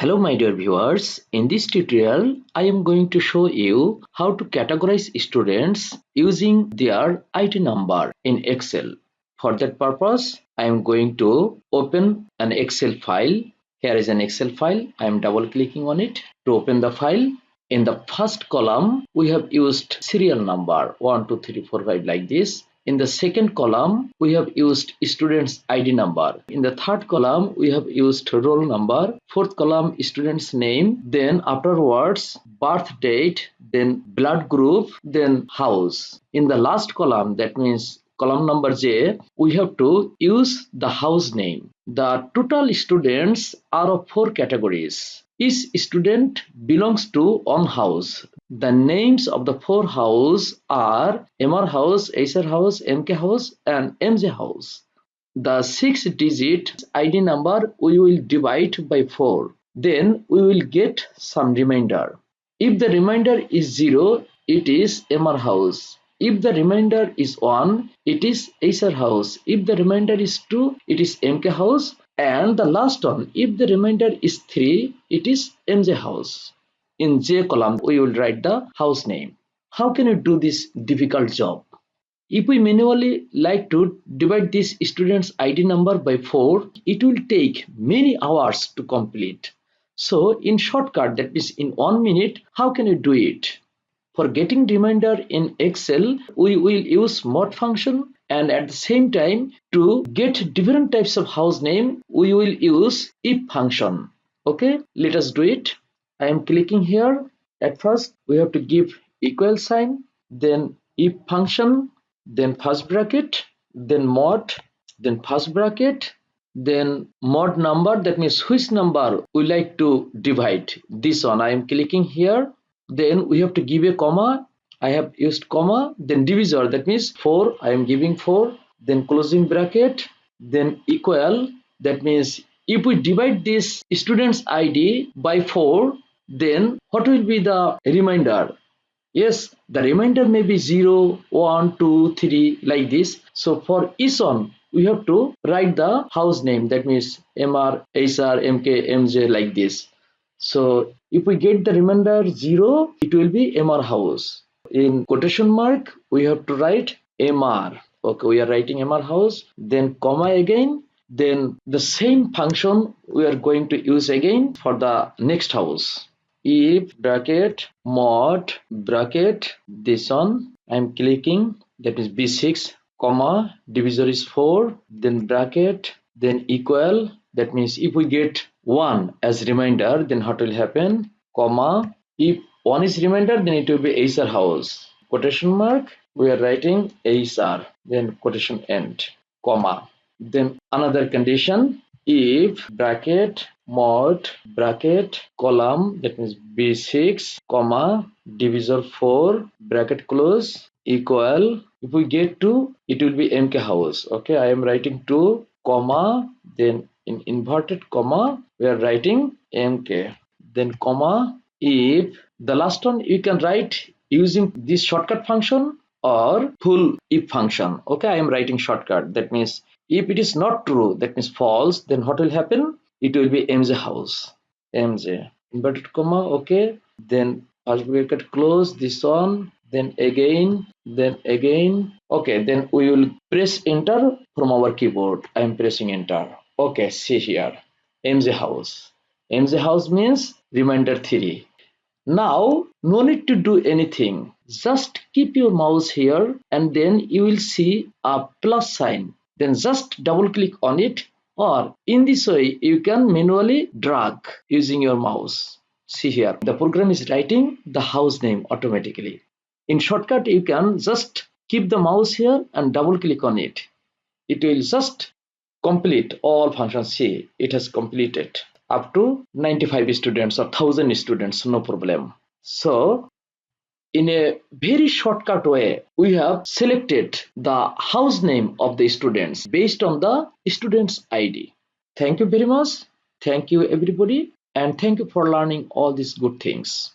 Hello my dear viewers, in this tutorial I am going to show you how to categorize students using their ID number in Excel. For that purpose I am going to open an Excel file. Here is an Excel file. I am double clicking on it to open the file. In the first column we have used serial number 1, 2, 3, 4, 5 like this. In the second column, we have used student's ID number. In the third column, we have used roll number. Fourth column, student's name. Then afterwards, birth date. Then blood group. Then house. In the last column, that means column number J, we have to use the house name. The total students are of 4 categories. Each student belongs to one house. The names of the 4 houses are MR house, HR house, MK house and MJ house. The 6-digit ID number we will divide by 4. Then we will get some remainder. If the remainder is 0, it is MR house. If the remainder is 1, it is HR house. If the remainder is 2, it is MK house. And the last one, if the remainder is 3, it is MJ house. In J column, we will write the house name. How can you do this difficult job? If we manually like to divide this student's ID number by 4, it will take many hours to complete. So in shortcut, that means in 1 minute, how can you do it? For getting remainder in Excel, we will use mod function, and at the same time to get different types of house name, we will use if function. Okay, let us do it. I am clicking here. At first, we have to give equal sign, then if function, then first bracket, then mod, then first bracket, then mod number, that means which number we like to divide. This one I am clicking here. Then we have to give a comma. I have used comma. Then divisor, that means 4. I am giving 4. Then closing bracket. Then equal. That means if we divide this student's ID by 4, then what will be the remainder? Yes, the remainder may be 0, 1, 2, 3 like this. So for each one, we have to write the house name. That means MR, HR, MK, MJ like this. So if we get the remainder 0, it will be MR house. In quotation mark, we have to write MR. Okay, we are writing MR house, then comma again, then the same function we are going to use again for the next house. If bracket mod bracket, this one I'm clicking, that is B6, comma, divisor is 4, then bracket, then equal, that means if we get 1 as remainder, then what will happen, comma, if 1 is remainder, then it will be HR house, quotation mark, we are writing HR, then quotation end, comma, then another condition, if bracket mod bracket column, that means B6, comma, divisor 4, bracket close, equal, if we get 2, it will be MK house. Okay, I am writing 2, comma, then in inverted comma, we are writing MK, then comma, if the last one you can write using this shortcut function or full if function. Okay, I am writing shortcut, that means if it is not true, that means false, then what will happen? It will be MJ house, MJ, inverted comma, okay, then first bracket close, this one, then again, okay, then we will press enter from our keyboard. I am pressing enter. Okay, see here, MJ house. MJ house means remainder 3. Now, no need to do anything. Just keep your mouse here and then you will see a plus sign. Then just double click on it, or in this way you can manually drag using your mouse. See here, the program is writing the house name automatically. In shortcut, you can just keep the mouse here and double click on it. It will just complete all functions. See, it has completed up to 95 students or 1000 students, no problem. So in a very shortcut way, we have selected the house name of the students based on the student's ID. Thank you very much. Thank you everybody, and thank you for learning all these good things.